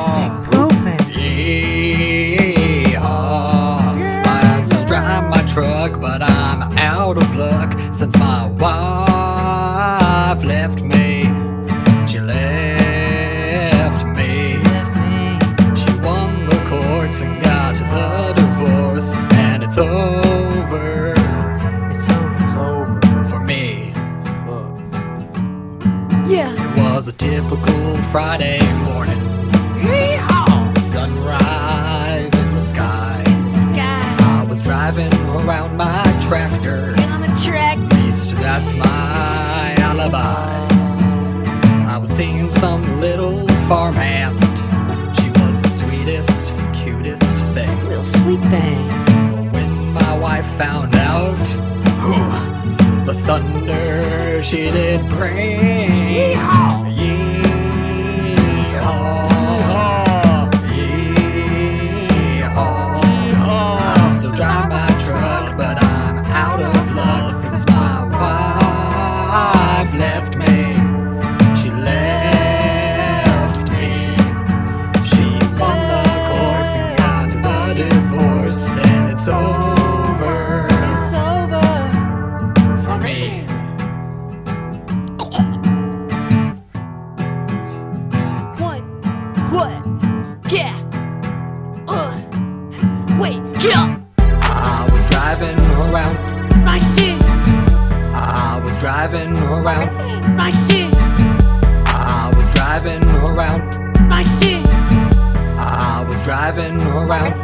Stick Poobin. Yeehaw. I still drive my truck, but I'm out of luck since my wife left me. She left me. She won the courts and got the divorce, and it's over. It's over for me. Yeah. It was a typical Friday morning. Yeehaw. Sunrise in the sky. I was driving around my tractor. On a track. At least that's my alibi. I was seeing some little farmhand. She was the sweetest, cutest thing. Little sweet thing. But when my wife found out, the thunder she did bring. Yeehaw. Yeehaw. Yeehaw. I still drive my truck, but I'm out of luck since my wife left me. She left me. She won the course and got the divorce, and it's over. It's over for me. What? Yeah. Wait, yeah. I was driving around. My shit. I was driving around. My shit. I was driving around. My shit. I was driving around.